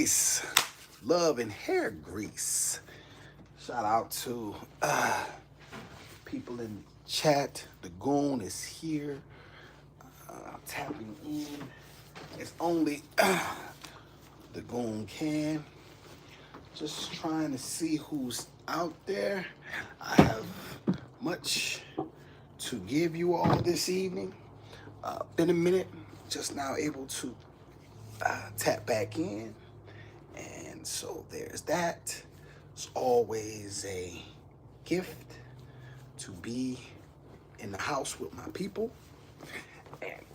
peace, love, and hair grease. Shout out to people in chat. The goon is here, tapping in. It's only the goon can. Just trying to see who's out there. I have much to give you all this evening. Been a minute, just now able to tap back in. And so there's that. It's always a gift to be in the house with my people. And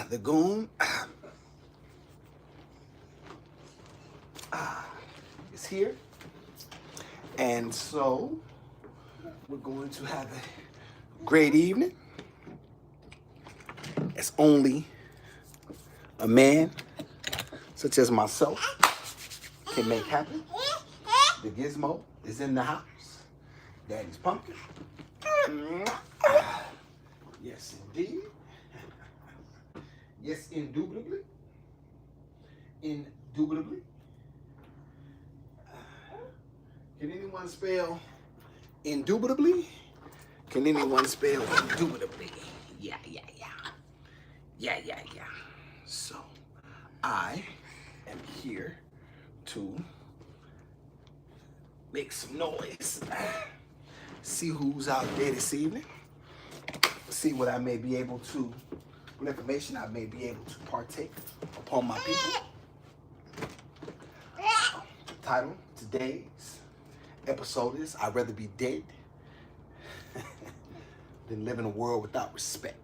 the goon is here. And so we're going to have a great evening. It's only a man such as myself can make happen. The gizmo is in the house. Daddy's pumpkin. Yes, indeed. Yes, indubitably. Indubitably. Can anyone spell indubitably? Can anyone spell indubitably? Yeah. So, I am here to make some noise. See who's out there this evening. See what I may be able to, what information I may be able to partake upon my people. The title of today's episode is I'd rather be dead than live in a world without respect.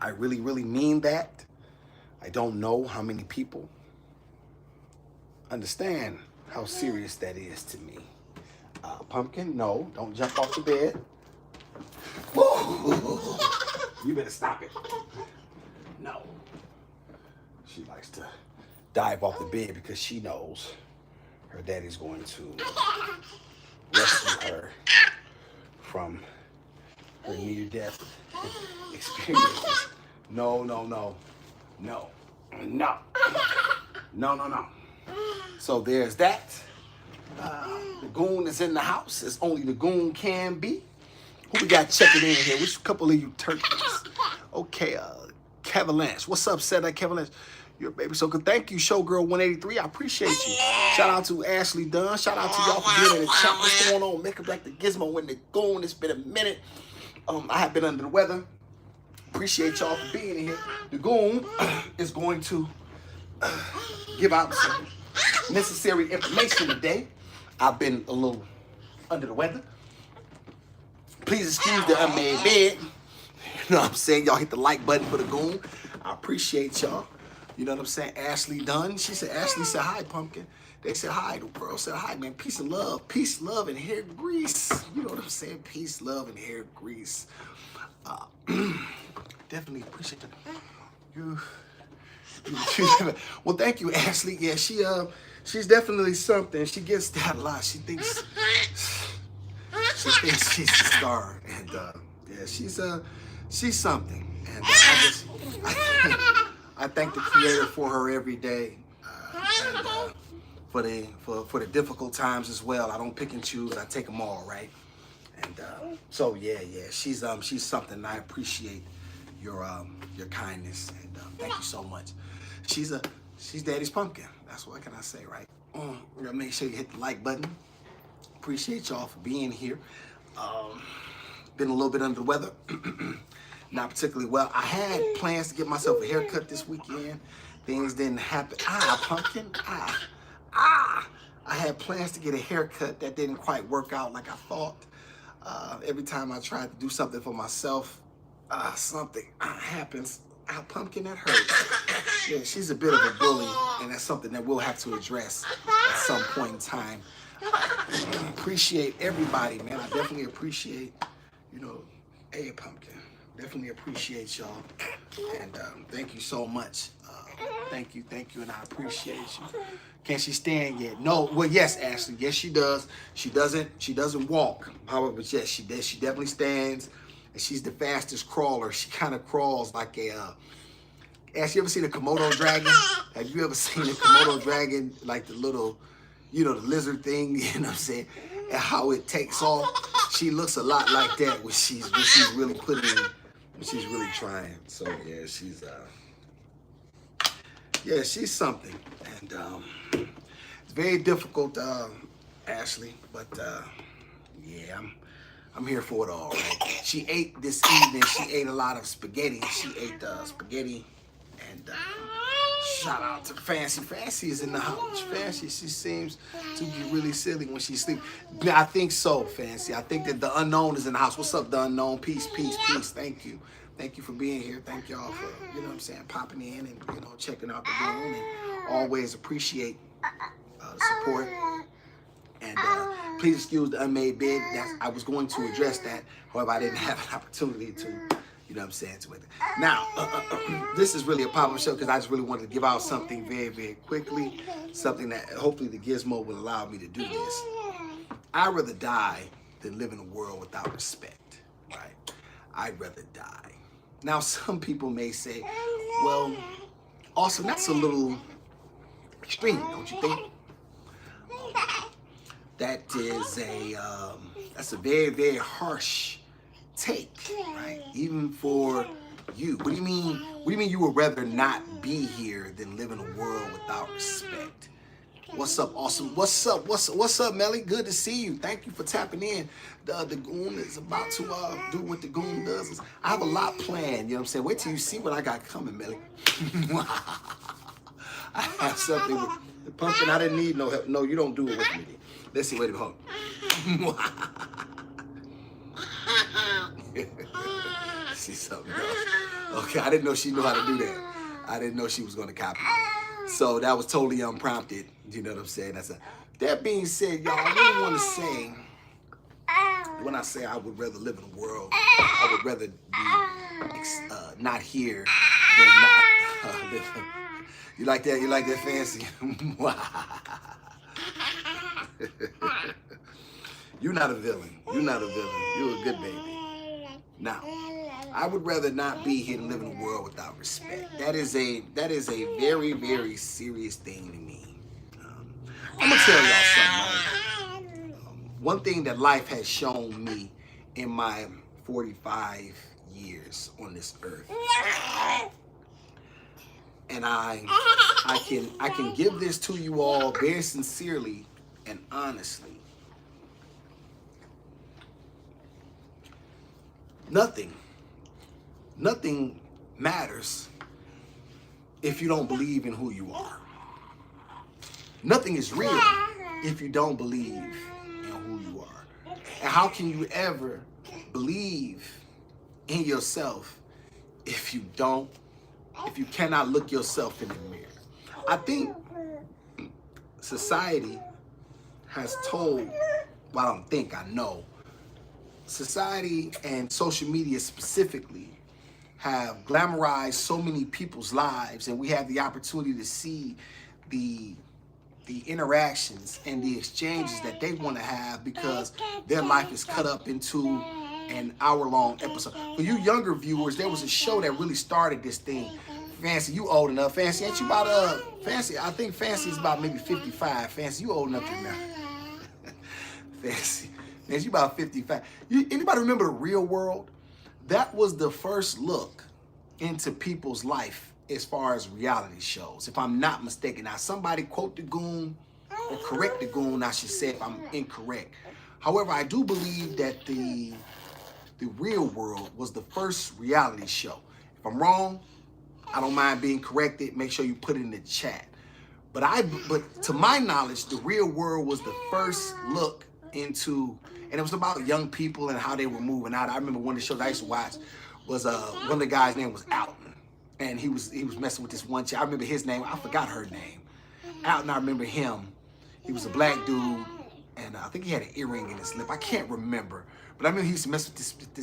I really mean that. I don't know how many people understand how serious that is to me. Pumpkin, no, don't jump off the bed. You better stop it. No. She likes to dive off the bed because she knows her daddy's going to rescue her from her near-death experiences. No. So there's that. The goon is in the house, as only the goon can be. Who we got checking in here? Which couple of you turkeys? Okay, Kevin Lance. What's up, said that Kevin Lance? You're a baby so good. Thank you, Showgirl 183. I appreciate you. Shout out to Ashley Dunn. Shout out to y'all for being in the chat. What's going on? Make it back to Gizmo in the goon. It's been a minute. I have been under the weather. Appreciate y'all for being here. The goon is going to give out some necessary information today. I've been a little under the weather. Please excuse the unmade bed. You know what I'm saying? Y'all hit the like button for the goon. I appreciate y'all. You know what I'm saying? Ashley Dunn. She said, Ashley said, hi, Pumpkin. They said, hi. The girl said, hi, man. Peace and love. Peace, love, and hair grease. You know what I'm saying? Peace, love, and hair grease. Definitely appreciate that. Well, thank you, Ashley. Yeah, she's definitely something. She gets that a lot. She thinks she's a star, and yeah, she's something. And I thank the Creator for her every day, and for the difficult times as well. I don't pick and choose. I take them all, right? And so yeah, she's something. I appreciate your kindness, and thank you so much. She's Daddy's pumpkin. That's what can I say, right? Make sure you hit the like button. Appreciate y'all for being here. Been a little bit under the weather. Not particularly well. I had plans to get myself a haircut this weekend. Things didn't happen. Pumpkin. I had plans to get a haircut that didn't quite work out like I thought. Every time I tried to do something for myself, something happens. Pumpkin, that hurts. Yeah, she's a bit of a bully, and that's something that we'll have to address at some point in time. Appreciate everybody, man. I definitely appreciate, hey, Pumpkin. Definitely appreciate y'all, and thank you so much. Thank you, and I appreciate you. Can she stand yet? No. Well, yes, Ashley. Yes, she does. She doesn't walk. However, yes, she definitely stands. and she's the fastest crawler. She kind of crawls like a, Ash, you ever seen a Komodo dragon? Have you ever seen a Komodo dragon, like the little, the lizard thing, you know what I'm saying? And how it takes off. She looks a lot like that when she's really when she's really trying. So yeah, she's something. And it's very difficult, Ashley, but yeah, I'm here for it all, right? She ate this evening, she ate a lot of spaghetti. She ate spaghetti, and shout out to Fancy. Fancy is in the house. Fancy, she seems to be really silly when she sleeps. I think so, Fancy. I think that the unknown is in the house. What's up, the unknown? Peace, peace, peace. Thank you. Thank you for being here. Thank y'all for, popping in and, checking out the room. And always appreciate the support. And please excuse the unmade bed. I was going to address that. However, I didn't have an opportunity to, to it. Now, this is really a pop-up show because I just really wanted to give out something very, very quickly. Something that hopefully the gizmo will allow me to do this. I'd rather die than live in a world without respect, right? I'd rather die. Now, some people may say, well, Austin, that's a little extreme, don't you think? That's a very, very harsh take, right? Even for you. What do you mean? What do you mean you would rather not be here than live in a world without respect? What's up, Awesome? What's up, Melly? Good to see you. Thank you for tapping in. The goon is about to do what the goon does. I have a lot planned, you know what I'm saying? Wait till you see what I got coming, Melly. I have something with the pumpkin. I didn't need no help. No, you don't do it with me. Let's see, wait a minute, hold on. See something else. Okay, I didn't know she knew how to do that. I didn't know she was going to copy me. So that was totally unprompted. You know what I'm saying? That being said, y'all, I really want to say, when I say I would rather live in a world, I would rather be not here than not living. You like that? You like that, Fancy? You're not a villain. You're not a villain. You're a good baby. Now, I would rather not be here to live in a world without respect. That is a very, very serious thing to me. I'm gonna tell y'all something. One thing that life has shown me in my 45 years on this earth, and I can give this to you all very sincerely and honestly. Nothing matters if you don't believe in who you are. Nothing is real if you don't believe in who you are. And how can you ever believe in yourself if you cannot look yourself in the mirror? I think society has told, well, I don't think, I know, society and social media specifically have glamorized so many people's lives, and we have the opportunity to see the interactions and the exchanges that they want to have because their life is cut up into an hour-long episode. For you younger viewers, there was a show that really started this thing. Fancy, you old enough. Fancy, ain't you about Fancy? I think Fancy is about maybe 55. Fancy, you old enough to know. Fancy, you about 55. Anybody remember The Real World? That was the first look into people's life as far as reality shows, if I'm not mistaken. Now, somebody quote the goon or correct the goon, I should say, if I'm incorrect. However, I do believe that the Real World was the first reality show. If I'm wrong, I don't mind being corrected. Make sure you put it in the chat. But to my knowledge, The Real World was the first look into, and it was about young people and how they were moving out. I remember one of the shows I used to watch was one of the guys' name was Alton, and he was messing with this one chick. I remember his name. I forgot her name. Alton, I remember him. He was a black dude, and I think he had an earring in his lip. I can't remember, but I remember he used to mess with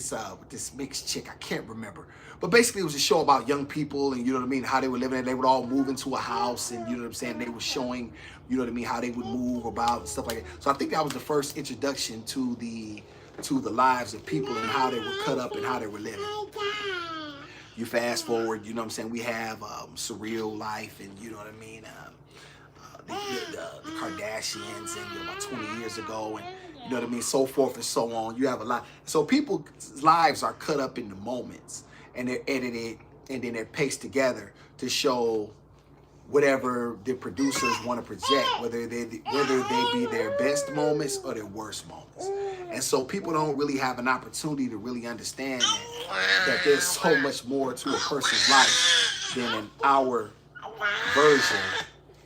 this mixed chick. I can't remember, but basically it was a show about young people, and you know what I mean, how they were living, and they would all move into a house, and you know what I'm saying, they were showing, you know what I mean, how they would move about and stuff like that. So I think that was the first introduction to the to the lives of people and how they were cut up and how they were living. You fast forward, you know what I'm saying, we have Surreal Life, and you know what I mean, the Kardashians, and about 20 years ago, and you know what I mean, so forth and so on. You have a lot. So people's lives are cut up into moments, and they're edited, and then they're pasted together to show whatever the producers want to project, whether they be their best moments or their worst moments. And so people don't really have an opportunity to really understand that there's so much more to a person's life than an hour version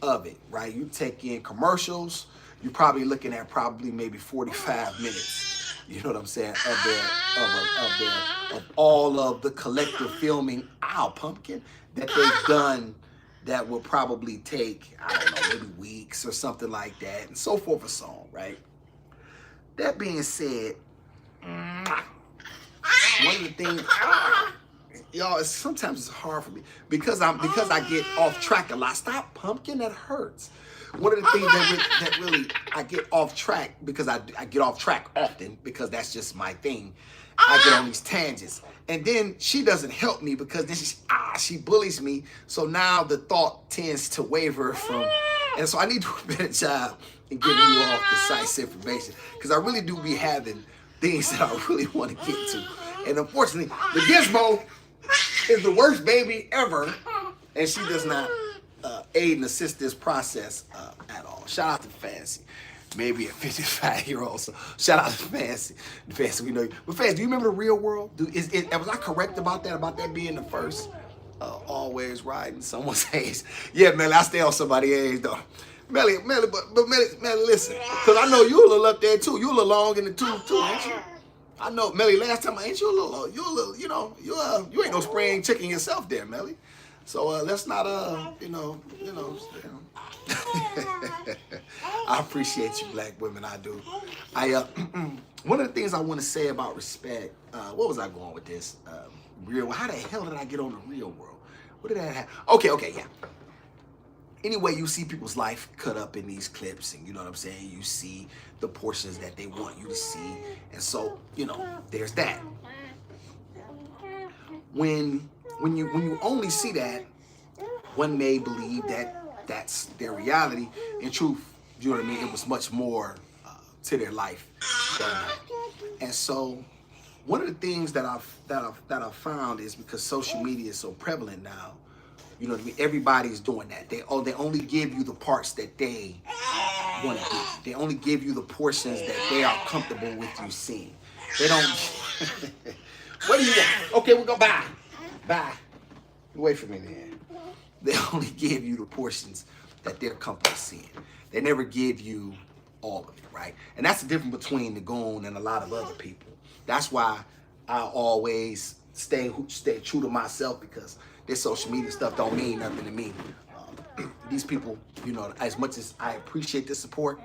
of it, right? You take in commercials, you're probably looking at maybe 45 minutes, you know what I'm saying, of all of the collective filming, pumpkin, that they've done, that will probably take, I don't know, maybe weeks or something like that, and so forth and so on, right? That being said, one of the things, y'all, sometimes it's hard for me because I get off track a lot. Stop, pumpkin, that hurts. One of the things that really I get off track, because I get off track often, because that's just my thing. I get on these tangents, and then she doesn't help me, because then she bullies me. So now the thought tends to waver from, and so I need to do a better job in giving you all concise information, because I really do be having things that I really want to get to. And unfortunately, the Gizmo is the worst baby ever, and she does not aid and assist this process at all. Shout out to Fancy. Maybe a 55-year-old. So shout out to Fancy. Fancy, we know you. But Fancy, do you remember The Real World? Was I correct about that being the first? Always riding someone's age. Yeah, Melly, I stay on somebody's age though. Melly, Melly, listen, because I know you a little up there too. You a little long in the tooth too, ain't you? I know, Melly. Last time, ain't you a little? You know, you ain't no spring chicken yourself there, Melly. So let's not, I appreciate you, black women. I do. One of the things I want to say about respect. What was I going with this? Real. How the hell did I get on The Real World? What did that have? Okay, yeah. Anyway, you see people's life cut up in these clips, and you know what I'm saying? You see the portions that they want you to see. And so, there's that. When you only see that, one may believe that that's their reality. In truth, you know what I mean? It was much more to their life than that. And so, one of the things that I've found is, because social media is so prevalent now, you know what I mean? Everybody's doing that. They only give you the parts that they want to give you. They only give you the portions that they are comfortable with you seeing. They don't. What do you want? Okay, we'll go bye. Bye. Wait for me then. They only give you the portions that they're comfortable seeing. They never give you all of it, right? And that's the difference between the goon and a lot of other people. That's why I always stay true to myself, because this social media stuff don't mean nothing to me. These people, as much as I appreciate the support,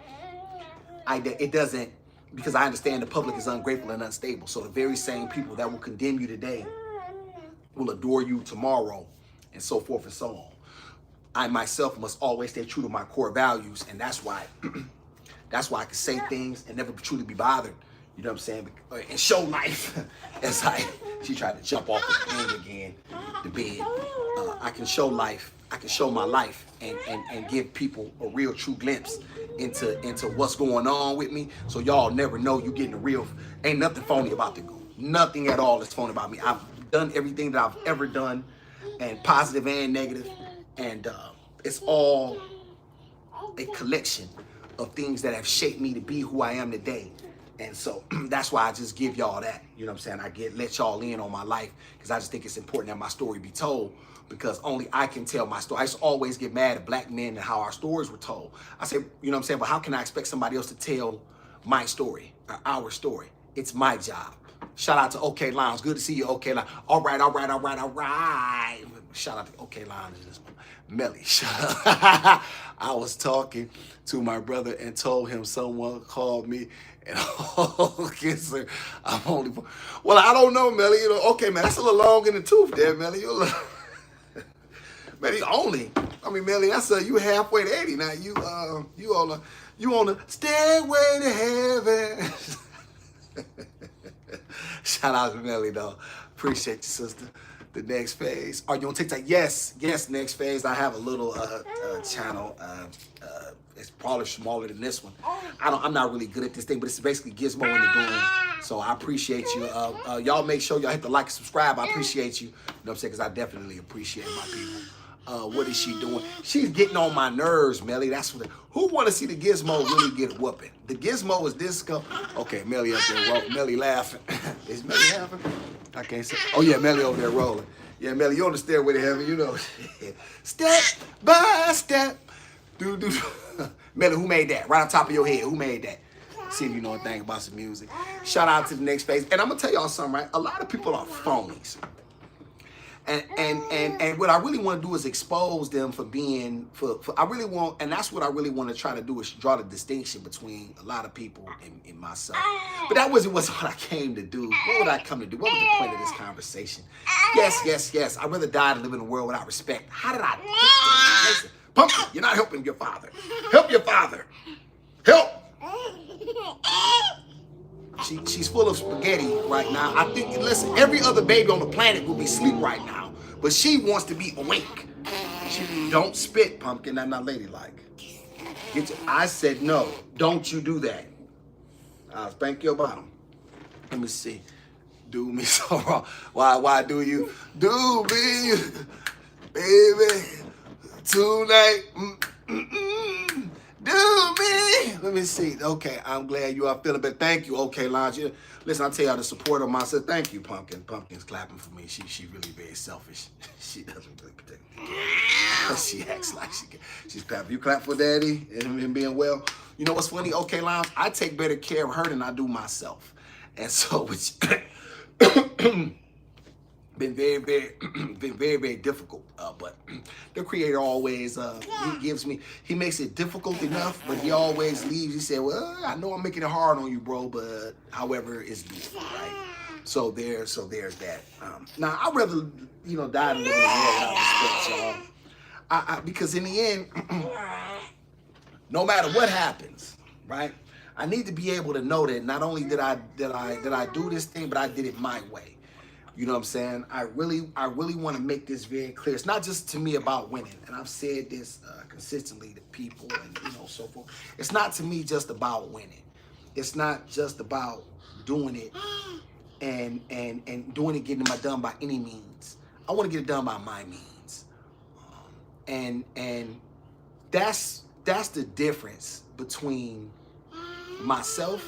it doesn't, because I understand the public is ungrateful and unstable. So the very same people that will condemn you today will adore you tomorrow, and so forth and so on. I myself must always stay true to my core values, and that's why I can say things and never truly be bothered. You know what I'm saying? And show life. As she tried to jump off the thing again, the bed. I can show life. I can show my life and give people a real true glimpse into what's going on with me. So y'all never know you getting the real. Ain't nothing phony about the goon. Nothing at all is phony about me. I've done everything that I've ever done, and positive and negative. And it's all a collection of things that have shaped me to be who I am today. And so that's why I just give y'all that. You know what I'm saying? Let y'all in on my life, because I just think it's important that my story be told, because only I can tell my story. I used to always get mad at black men and how our stories were told. I say, you know what I'm saying? But how can I expect somebody else to tell my story, or our story? It's my job. Shout out to OK Lounge. Good to see you, OK Lounge. All right. Shout out to OK Lounge. Melly, shut up. I was talking to my brother and told him someone called me, and sir, I'm only. Well, I don't know, Melly. Okay, man, that's a little long in the tooth there, Melly. Melly, only. I mean, Melly, that's you halfway to 80 now. You on the stairway to heaven. Shout out to Melly, though. Appreciate you, sister. The next phase. Are you on TikTok? Yes, next phase. I have a little channel. It's probably smaller than this one. I'm not really good at this thing, but it's basically Gizmo in the Goon. So I appreciate you. Y'all make sure y'all hit the like and subscribe. I appreciate you. You know what I'm saying? Because I definitely appreciate my people. What is she doing? She's getting on my nerves, Melly. That's what. Who want to see the Gizmo really get whooping? The Gizmo is disco. Okay, Melly up there. Melly laughing. Is Melly laughing? I can't say. Oh yeah, Melly over there rolling. Yeah, Melly, you on the stairway to heaven, you know. Step by step. Do. Melly, who made that? Right on top of your head, who made that? See if you know anything about some music. Shout out to the next phase. And I'm gonna tell y'all something, right? A lot of people are phonies. And what I really want to do is expose them for being I really want, and that's what I really want to try to do, is draw the distinction between a lot of people and myself. But that wasn't what I came to do. What would I come to do? What was the point of this conversation? Yes. I'd rather die than live in a world without respect. How did I listen, Pumpkin, you're not helping your father. Help your father. Help. She's full of spaghetti right now. I think, listen, every other baby on the planet will be asleep right now, but she wants to be awake. She don't spit, Pumpkin. That's not ladylike. I said no. Don't you do that. I'll spank your bottom. Let me see. Do me so wrong. Why do you do me, baby, tonight? Do me. Let me see. Okay, I'm glad you are feeling better. Thank you. Okay, Longe. Listen, I'll tell y'all the support of myself. Thank you, Pumpkin. Pumpkin's clapping for me. She really very selfish. She doesn't really protect me. She acts like she's clapping. You clap for Daddy and him being well. You know what's funny? Okay, Longe, I take better care of her than I do myself. And so, which been very difficult, but the Creator always he makes it difficult enough, but he always leaves. He said, well, I know I'm making it hard on you, bro, but however it's good, right? So there's that. Now I'd rather die than live in a world without respect, y'all. Because in the end, no matter what happens, right, I need to be able to know that not only did I do this thing, but I did it my way. You know what I'm saying? I really want to make this very clear. It's not just to me about winning, and I've said this consistently to people, and so forth. It's not to me just about winning. It's not just about doing it and getting it done by any means. I want to get it done by my means, and that's the difference between myself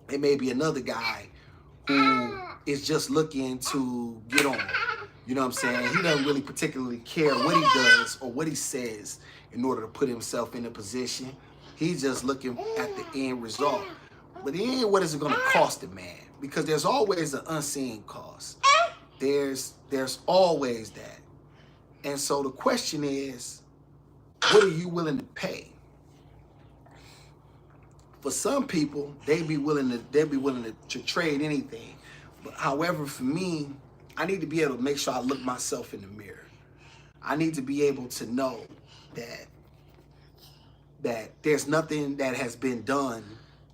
and maybe another guy who is just looking to get on. You know what I'm saying? He doesn't really particularly care what he does or what he says in order to put himself in a position. He's just looking at the end result. But then what is it going to cost the man? Because there's always an unseen cost. There's always that. And so the question is, what are you willing to pay? For some people, they'd be willing to trade anything. But however, for me, I need to be able to make sure I look myself in the mirror. I need to be able to know that there's nothing that has been done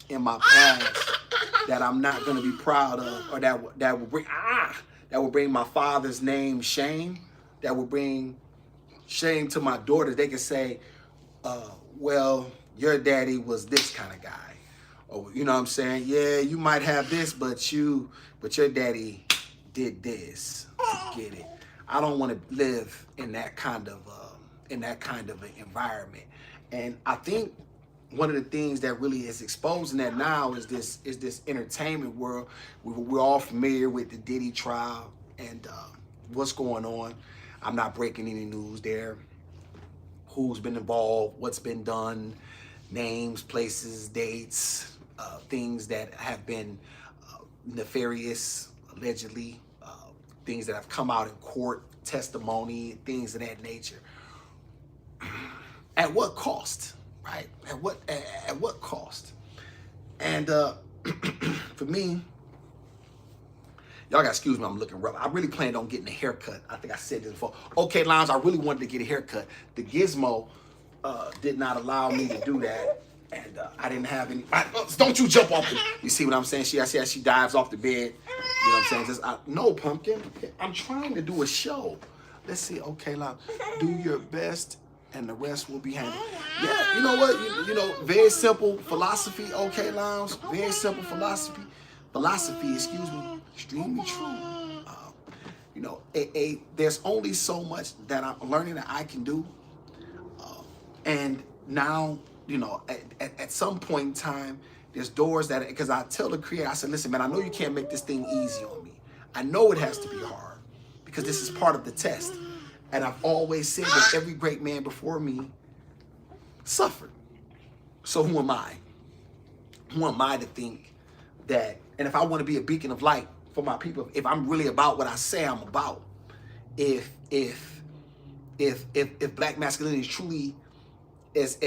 in my past that I'm not going to be proud of, or that will bring my father's name shame, that will bring shame to my daughters. They can say, well, your daddy was this kind of guy. Or, you know what I'm saying? Yeah, you might have this, but your daddy did this to get it. I don't want to live in that kind of an environment. And I think one of the things that really is exposing that now is this entertainment world. We're all familiar with the Diddy trial and what's going on. I'm not breaking any news there. Who's been involved, what's been done, names, places, dates, things that have been nefarious, allegedly, things that have come out in court, testimony, things of that nature. At what cost, right? At what cost? And for me, y'all gotta excuse me, I'm looking rough. I really planned on getting a haircut. I think I said this before. Okay, Longe, I really wanted to get a haircut. The Gizmo did not allow me to do that. And I didn't have any. Don't you jump off the. You see what I'm saying? I see how she dives off the bed. You know what I'm saying? No, Pumpkin. I'm trying to do a show. Let's see. Okay, now do your best, and the rest will be handled. Yeah, you know what? You know, very simple philosophy. Okay, Lounge. Very simple philosophy. Philosophy, excuse me, extremely true. You know, there's only so much that I'm learning that I can do, and now, you know, at some point in time, there's doors that, because I tell the creator, I said, listen, man, I know you can't make this thing easy on me. I know it has to be hard because this is part of the test. And I've always said that every great man before me suffered. So who am I? Who am I to think that, and if I want to be a beacon of light for my people, if I'm really about what I say I'm about, if black masculinity is truly as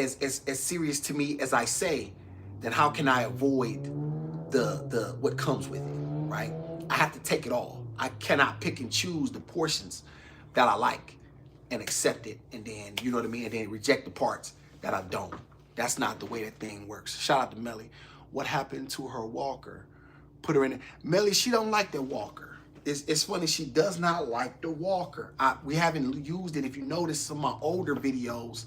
serious to me as I say, then how can I avoid the what comes with it, right? I have to take it all. I cannot pick and choose the portions that I like and accept it, and then, you know what I mean, and then reject the parts that I don't. That's not the way that thing works. Shout out to Melly. What happened to her walker? Put her in it. Melly, she don't like the walker. It's funny, she does not like the walker. We haven't used it. If you notice some of my older videos,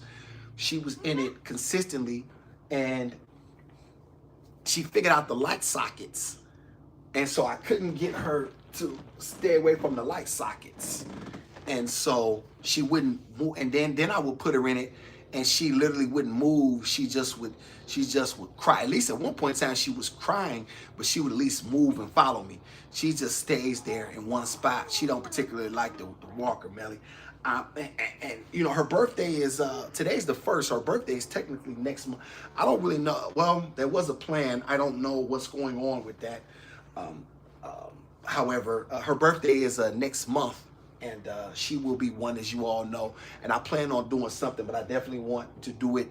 she was in it consistently, and she figured out the light sockets. And so I couldn't get her to stay away from the light sockets. And so she wouldn't move. And then I would put her in it, and she literally wouldn't move. She just would cry. At least at one point in time she was crying, but she would at least move and follow me. She just stays there in one spot. She don't particularly like the walker, Melly. And you know, her birthday is today's the 1st. Her birthday is technically next month. I don't really know. Well, there was a plan. I don't know what's going on with that. However, her birthday is next month, and she will be one, as you all know. And I plan on doing something, but I definitely want to do it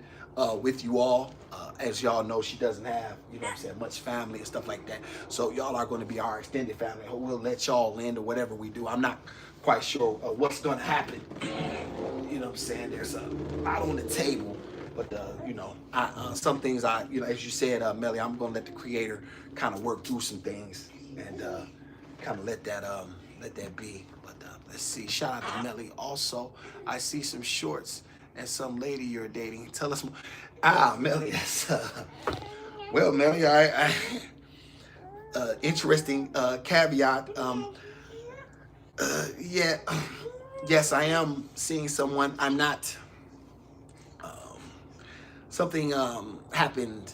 with you all. As y'all know, she doesn't have, you know what I'm saying, much family and stuff like that. So y'all are going to be our extended family. We'll let y'all in or whatever we do. I'm not quite sure what's going to happen. You know what I'm saying? There's a lot on the table, but you know, some things you know, as you said, Melly, I'm going to let the creator kind of work through some things and kind of let that be. But let's see. Shout out to Melly. Also, I see some shorts and some lady you're dating. Tell us more. Melly, that's well, Melly, interesting caveat. Yeah, yes, I am seeing someone. I'm not. Something happened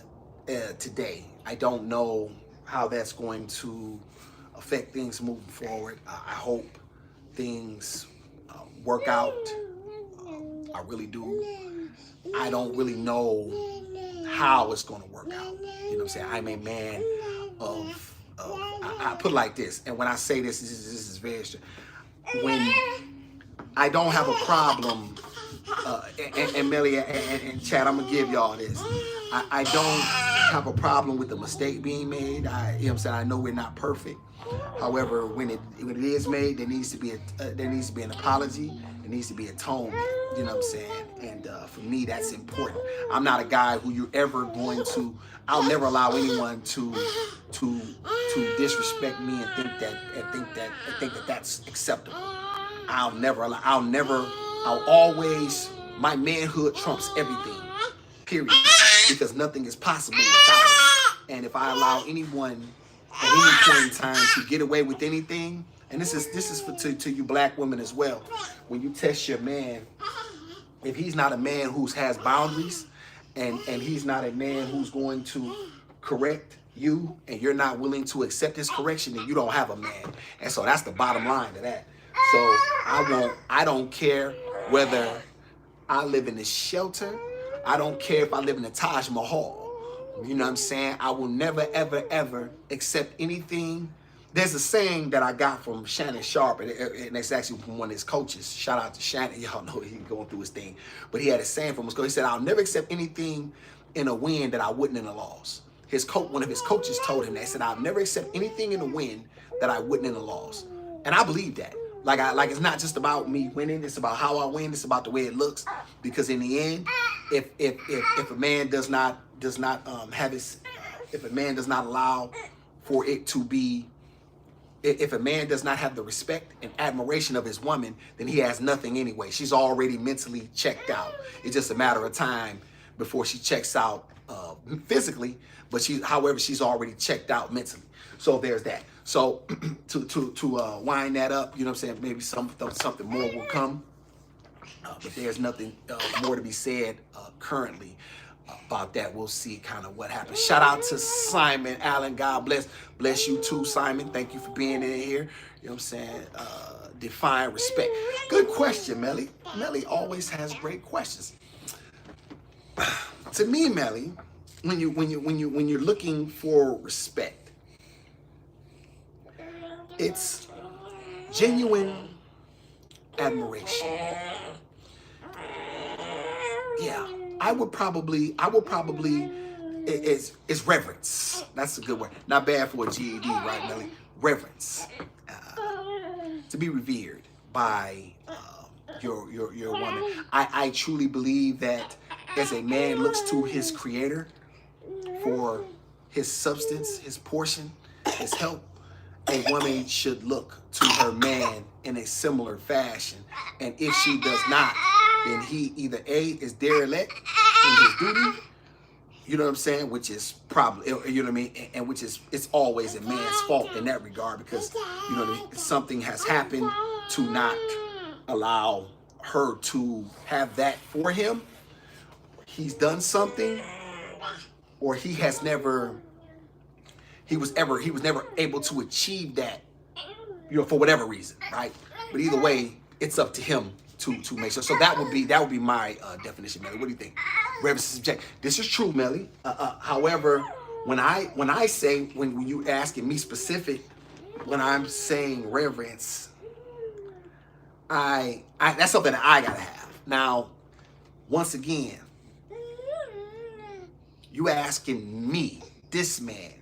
today. I don't know how that's going to affect things moving forward. I hope things work out. I really do. I don't really know how it's going to work out. You know what I'm saying? I'm a man of I put it like this, and when I say this is very strange. When I don't have a problem, and Melly and Chad, I'm gonna give y'all this. I don't have a problem with the mistake being made. You know what I'm saying? I know we're not perfect. However, when it is made, there needs to be an apology. There needs to be atonement. You know what I'm saying? And for me, that's important. I'm not a guy who you're ever going to. I'll never allow anyone to disrespect me and think that that's acceptable. I'll always, my manhood trumps everything. Period. Because nothing is possible without it. And if I allow anyone at any point in time to get away with anything, and this is to you black women as well. When you test your man, if he's not a man who has boundaries, and he's not a man who's going to correct you, and you're not willing to accept his correction, then you don't have a man. And so that's the bottom line to that. So I don't care whether I live in a shelter. I don't care if I live in the Taj Mahal. You know what I'm saying? I will never, ever, ever accept anything. There's a saying that I got from Shannon Sharp, and it's actually from one of his coaches. Shout out to Shannon. Y'all know he's going through his thing. But he had a saying from his coach. He said, I'll never accept anything in a win that I wouldn't in a loss. One of his coaches told him that. He said, I'll never accept anything in a win that I wouldn't in a loss. And I believe that. Like it's not just about me winning. It's about how I win. It's about the way it looks. Because in the end, if a man does not does not have his, if a man does not allow for it to be, if a man does not have the respect and admiration of his woman, then he has nothing anyway. She's already mentally checked out. It's just a matter of time before she checks out physically, but however, she's already checked out mentally. So there's that. So to wind that up, you know what I'm saying? Maybe something more will come, but there's nothing more to be said currently about that. We'll see kind of what happens. Shout out to Simon Allen. God bless you too, Simon. Thank you for being in here. You know what I'm saying? Define respect. Good question, Melly. Melly always has great questions. To me, Melly, when you're looking for respect, it's genuine admiration. Yeah, I would probably, it's reverence. That's a good word. Not bad for a GED, right, Melly? Reverence. To be revered by your woman. I truly believe that as a man looks to his creator for his substance, his portion, his help, a woman should look to her man in a similar fashion. And if she does not, then he either A, is derelict in his duty, you know what I'm saying, which is probably, you know what I mean, and which is, it's always a man's fault in that regard, because, you know what I mean, something has happened to not allow her to have that for him. He's done something, or he was never able to achieve that, you know, for whatever reason, right? But either way, it's up to him to make sure. So that would be my definition, Melly. What do you think? Reverence is subject. This is true, Melly. However, when I say, when you asking me specific, when I'm saying reverence, I that's something that I gotta have. Now, once again, you asking me, this man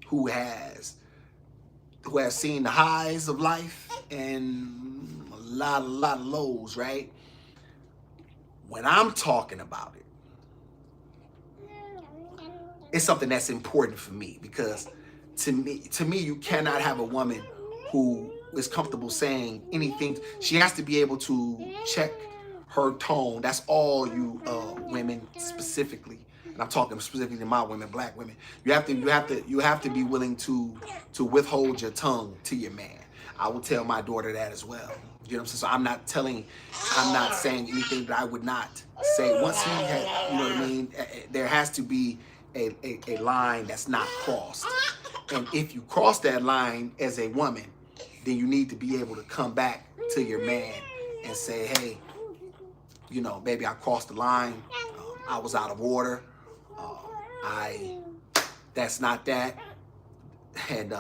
who has seen the highs of life and a lot of lows, right? When I'm talking about it, it's something that's important for me, because to me, you cannot have a woman who is comfortable saying anything. She has to be able to check her tone. That's all you women specifically. And I'm talking specifically to my women, black women. You have to be willing to withhold your tongue to your man. I will tell my daughter that as well. You know what I'm saying? So I'm not saying anything that I would not say. Once he had, you know what I mean? There has to be a line that's not crossed. And if you cross that line as a woman, then you need to be able to come back to your man and say, hey, you know, baby, I crossed the line. I was out of order. That's not that, and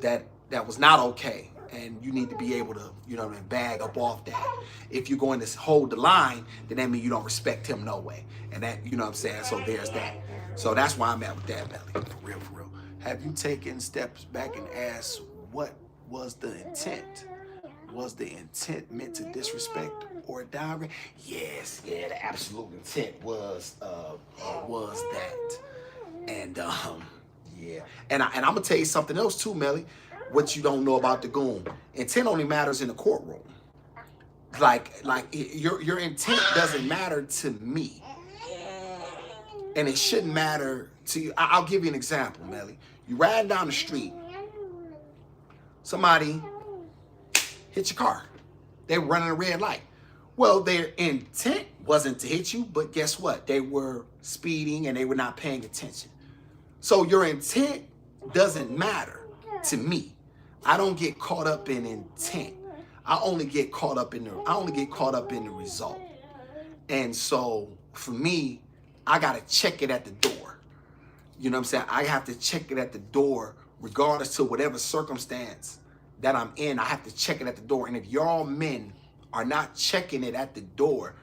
that was not okay, and you need to be able to, you know what I mean, bag up off that. If you're going to hold the line, then that means you don't respect him no way, and that, you know what I'm saying, so there's that. So that's why I'm at with that, Melly, for real. Have you taken steps back and asked what was the intent? Was the intent meant to disrespect or downgrade? Yes, yeah, the absolute intent was that. And yeah. And I'm gonna tell you something else too, Melly. What you don't know about the goon. Intent only matters in the courtroom. Like your intent doesn't matter to me. And it shouldn't matter to you. I'll give you an example, Melly. You ride down the street, somebody hit your car. They were running a red light. Well, their intent wasn't to hit you, but guess what? They were speeding and they were not paying attention. So your intent doesn't matter to me. I don't get caught up in intent. I only get caught up in the result. And so for me, I gotta check it at the door. You know what I'm saying? I have to check it at the door, regardless to whatever circumstance that I'm in. I have to check it at the door. And if y'all men are not checking it at the door,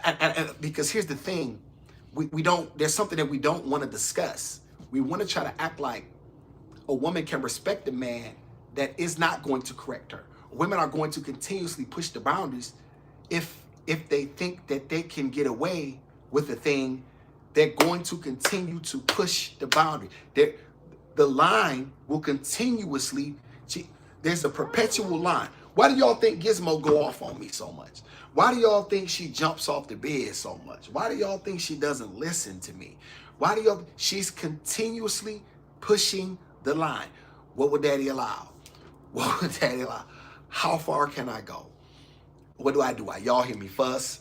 and because here's the thing, we don't, there's something that we don't want to discuss. We want to try to act like a woman can respect a man that is not going to correct her. Women are going to continuously push the boundaries if they think that they can get away with a thing they're going to continue to push the boundary. The line will continuously, there's a perpetual line. Why do y'all think Gizmo go off on me so much? Why do y'all think she jumps off the bed so much? Why do y'all think she doesn't listen to me? Why do y'all, she's continuously pushing the line. What would daddy allow? What would daddy allow? How far can I go? What do? Y'all hear me fuss?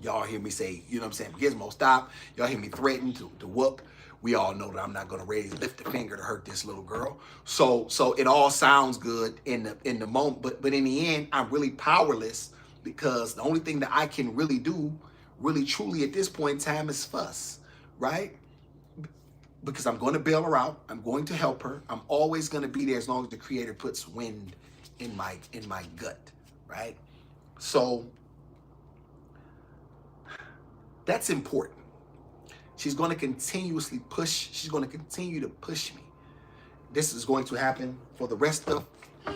Y'all hear me say, you know what I'm saying, Gizmo, stop. Y'all hear me threaten to whoop. We all know that I'm not gonna lift a finger to hurt this little girl. So it all sounds good in the moment, but in the end, I'm really powerless because the only thing that I can really do, really truly at this point in time, is fuss, right? Because I'm going to bail her out. I'm going to help her. I'm always going to be there as long as the Creator puts wind in my gut, right? So that's important. She's going to continuously push. She's going to continue to push me. This is going to happen for the rest of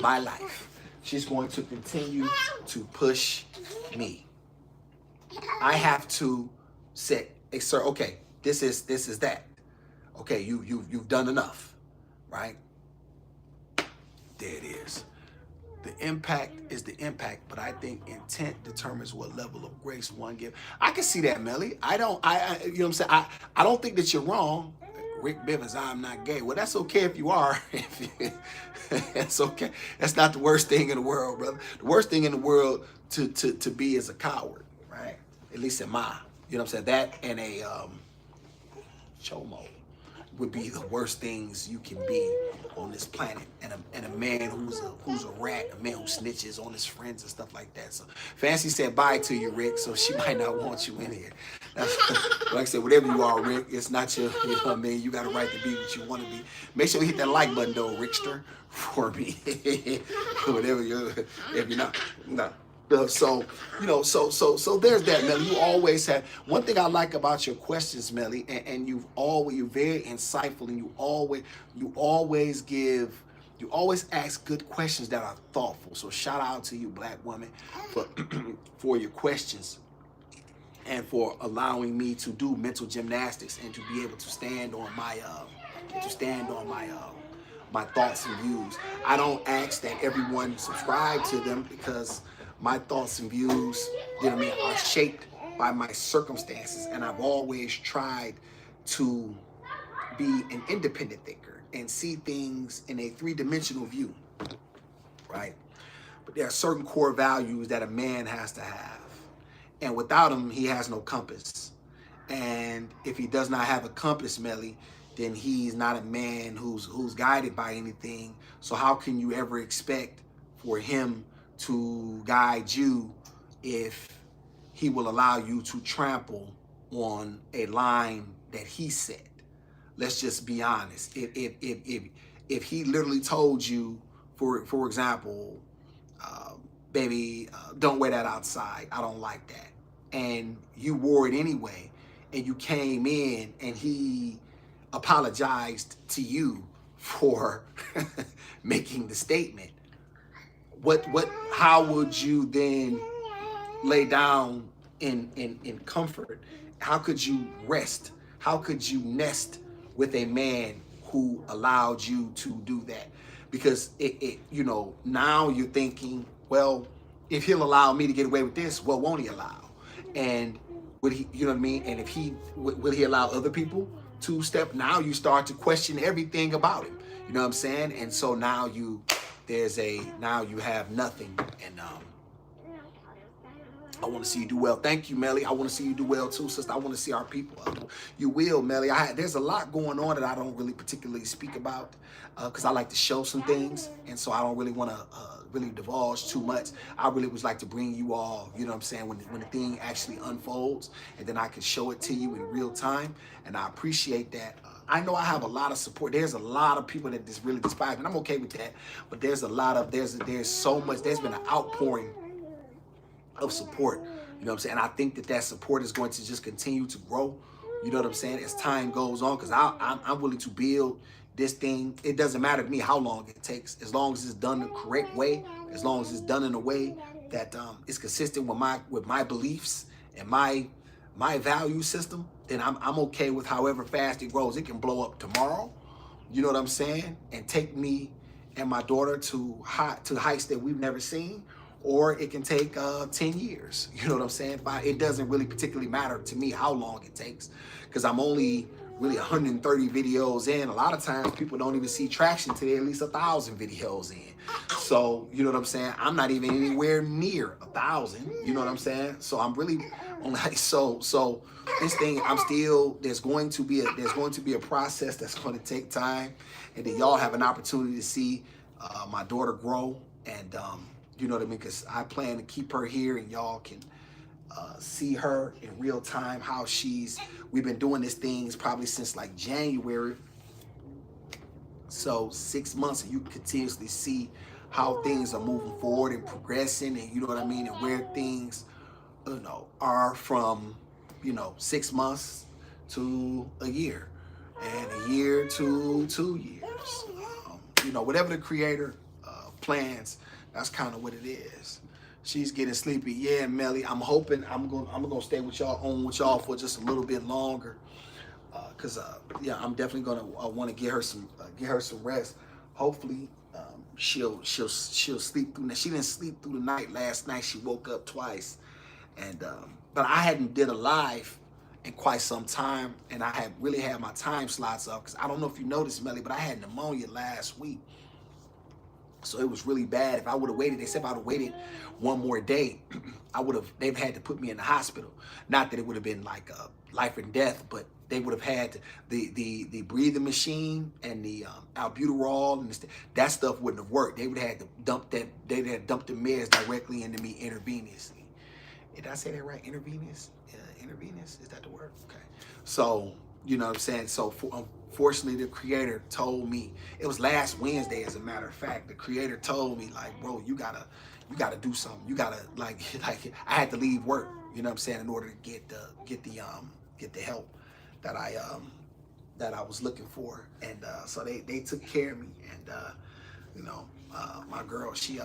my life. She's going to continue to push me. I have to say, hey, sir, okay, this is that. Okay, you've done enough, right? There it is. The impact is the impact, but I think intent determines what level of grace one gives. I can see that, Melly. I you know what I'm saying? I don't think that you're wrong. Rick Bivens, I'm not gay. Well, that's okay if you are. That's okay. That's not the worst thing in the world, brother. The worst thing in the world to be is a coward, right? At least in my, you know what I'm saying? That and a chomo would be the worst things you can be on this planet. And a man who's a rat, a man who snitches on his friends and stuff like that. So Fancy said bye to you, Rick, so she might not want you in here. Like I said, whatever you are, Rick, it's not your, you know what I mean? You got a right to be what you want to be. Make sure you hit that like button though, Rickster, for me. Whatever if you're not, no. So, you know, so there's that, Melly. You always have, one thing I like about your questions, Melly, and you're very insightful, and you always ask good questions that are thoughtful. So shout out to you, black woman, for your questions and for allowing me to do mental gymnastics and to be able to stand on my my thoughts and views. I don't ask that everyone subscribe to them because my thoughts and views, you know what I mean, are shaped by my circumstances, and I've always tried to be an independent thinker and see things in a three-dimensional view, right? But there are certain core values that a man has to have, and without them, he has no compass. And if he does not have a compass, Melly, then he's not a man who's guided by anything. So how can you ever expect for him to guide you if he will allow you to trample on a line that he set? Let's just be honest. If he literally told you, for example, baby, don't wear that outside, I don't like that, and you wore it anyway, and you came in and he apologized to you for making the statement, how would you then lay down in comfort? How could you rest? How could you nest with a man who allowed you to do that? Because you know, now you're thinking, well, if he'll allow me to get away with this, what won't he allow? And would he, you know what I mean? And if he, will he allow other people to step? Now you start to question everything about him. You know what I'm saying? And so now you have nothing. And I want to see you do well. Thank you, Melly. I want to see you do well too, sister. I want to see our people. You will, Melly. There's a lot going on that I don't really particularly speak about because I like to show some things, and so I don't really want to really divulge too much. I really would like to bring you all, you know what I'm saying, when the thing actually unfolds, and then I can show it to you in real time, and I appreciate that. I know I have a lot of support. There's a lot of people that just really despise me, and I'm okay with that. But there's so much. There's been an outpouring of support, you know what I'm saying? I think that support is going to just continue to grow, you know what I'm saying, as time goes on, because I'm willing to build this thing. It doesn't matter to me how long it takes, as long as it's done the correct way, as long as it's done in a way that is consistent with my beliefs and my value system. And I'm okay with however fast it grows. It can blow up tomorrow, you know what I'm saying, and take me and my daughter to heights that we've never seen, or it can take 10 years, you know what I'm saying. It doesn't really particularly matter to me how long it takes, because I'm only really 130 videos in. A lot of times people don't even see traction till they're at least 1,000 videos in. So, you know what I'm saying? I'm not even anywhere near 1,000, you know what I'm saying? So I'm really only so this thing, I'm still, there's going to be a process that's going to take time, and then y'all have an opportunity to see my daughter grow, and you know what I mean, because I plan to keep her here, and y'all can see her in real time, how we've been doing this things probably since like January, so 6 months, and you can continuously see how things are moving forward and progressing, and you know what I mean, and where things, you know, are from, you know, 6 months to a year, and a year to 2 years. You know, whatever the creator plans, that's kind of what it is. She's getting sleepy. Yeah, Melly, I'm hoping I'm gonna stay with y'all for just a little bit longer, cause yeah, I'm definitely gonna want to get her some rest. Hopefully, she'll sleep through. She didn't sleep through the night last night. She woke up twice, and but I hadn't did a live in quite some time, and I had really had my time slots up, because I don't know if you noticed, Melly, but I had pneumonia last week. So it was really bad. If I would have waited, they said if I would have waited one more day, they've had to put me in the hospital. Not that it would have been like life and death, but they would have had the breathing machine and the albuterol, and that stuff wouldn't have worked. They would have had to dump the meds directly into me intravenously. Did I say that right? Intravenous? Intravenous? Is that the word? Okay. So, you know what I'm saying? So, unfortunately, the creator told me, it was last Wednesday, as a matter of fact, the creator told me, like, bro, you gotta do something. You gotta, like I had to leave work, you know what I'm saying, in order to get the help that I was looking for. And so they took care of me. And, you know, my girl, she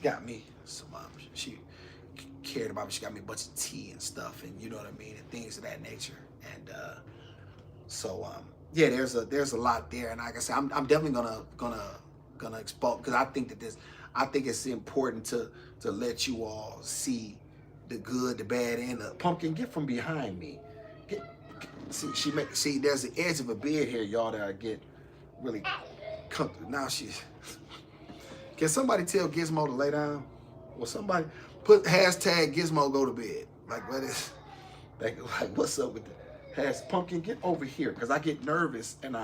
got me some, she cared about me. She got me a bunch of tea and stuff, and you know what I mean, and things of that nature. And so yeah, there's a lot there, and like I said, I'm definitely gonna expose, because I think it's important to let you all see the good, the bad, and the pumpkin. Get from behind me. See, there's the edge of a bed here, y'all, that I get really comfortable. Now can somebody tell Gizmo to lay down? Or somebody put hashtag Gizmo go to bed. Like, what is, like what's up with that? Pumpkin, get over here, because I get nervous, and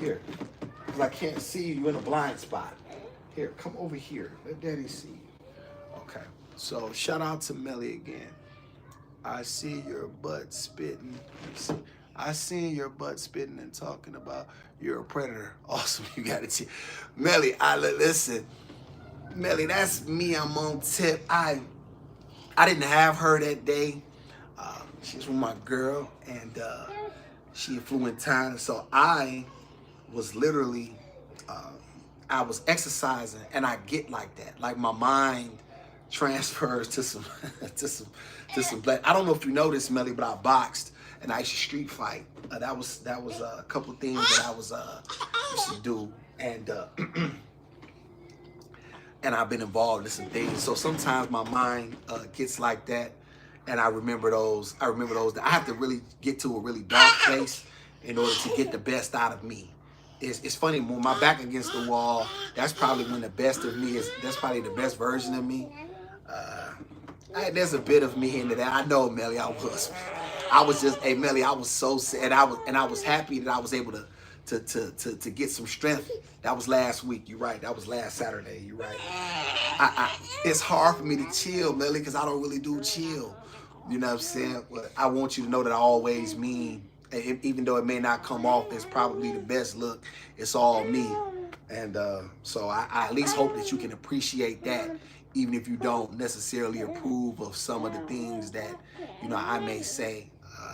because I can't see you in a blind spot. Here, come over here. Let Daddy see you. Okay. So shout out to Melly again. I see your butt spitting. I seen your butt spitting and talking about you're a predator. Awesome, you got it. Melly, listen. Melly, that's me. I'm on tip. I didn't have her that day. She's with my girl, and she flew in town. So I was literally, I was exercising, and I get like that. Like, my mind transfers to some to some black. I don't know if you know this, Melly, but I boxed, and I used to street fight. That was a couple of things that I was used to do, and and I've been involved in some things. So sometimes my mind gets like that, and I remember those. I have to really get to a really dark place in order to get the best out of me. It's funny, when my back against the wall, that's probably when the best of me is. That's probably the best version of me. There's a bit of me into that. I know, Melly. I was just, hey, Melly, I was so sad. I was happy that I was able to get some strength. That was last week. You're right. That was last Saturday. You're right. It's hard for me to chill, Melly, because I don't really do chill. You know what I'm saying? But I want you to know that I always mean, even though it may not come off as probably the best look, it's all me. And so I at least hope that you can appreciate that, even if you don't necessarily approve of some of the things that, you know, I may say.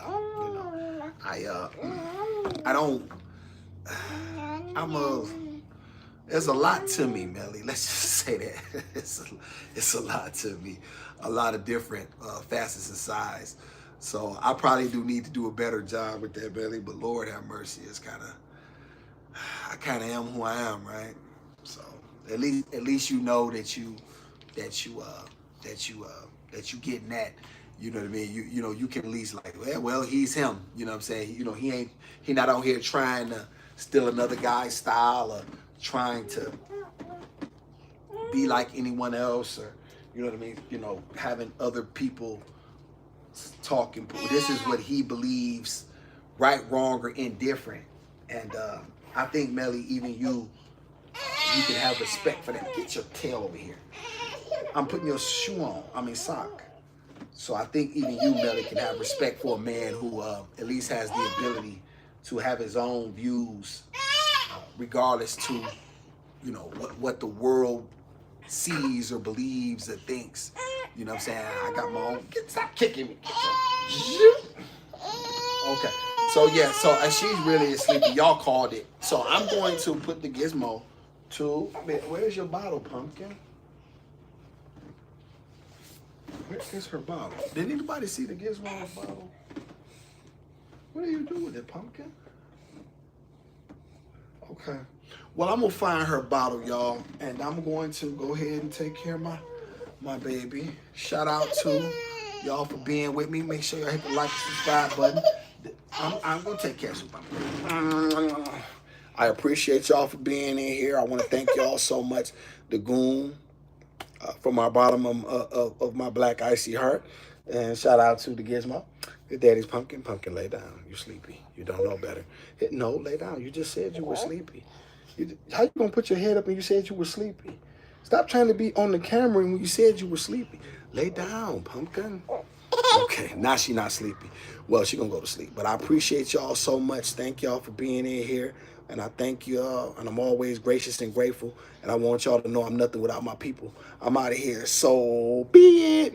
You know, I don't. There's a lot to me, Melly. Let's just say that. It's a lot to me. A lot of different facets and sides. So I probably do need to do a better job with that, Billy. But Lord have mercy, it's I kind of am who I am, right? So at least you know that you uh that you that you getting that. You know what I mean? You know you can at least like, well he's him. You know what I'm saying? You know he not out here trying to steal another guy's style or trying to be like anyone else, or you know what I mean? You know, having other people talking. This is what he believes, right, wrong, or indifferent. And I think, Melly, even you can have respect for that. Get your tail over here. I'm putting your shoe on. I mean sock. So I think even you, Melly, can have respect for a man who at least has the ability to have his own views, regardless to what the world sees or believes or thinks. You know what I'm saying? I got my own. Stop kicking me. Okay. So yeah. So she's really sleepy. Y'all called it. So I'm going to put the gizmo to. Where's your bottle, Pumpkin? Where is her bottle? Did anybody see the gizmo bottle? What do you do with it, Pumpkin? Okay. Well, I'm gonna find her bottle, y'all, and I'm going to go ahead and take care of my baby. Shout out to y'all for being with me. Make sure y'all hit the like and subscribe button. I'm gonna take care of you, Pumpkin. I appreciate y'all for being in here. I want to thank y'all so much. The Goon, from my bottom of my black icy heart, and shout out to the Gizmo. Your daddy's Pumpkin. Pumpkin, lay down. You're sleepy. You don't know better. No, lay down. You just said you were sleepy. How you gonna put your head up and you said you were sleepy? Stop trying to be on the camera when you said you were sleepy. Lay down, Pumpkin. Okay, now she not sleepy. Well, she gonna go to sleep. But I appreciate y'all so much. Thank y'all for being in here. And I thank y'all. And I'm always gracious and grateful. And I want y'all to know I'm nothing without my people. I'm out of here. So be it.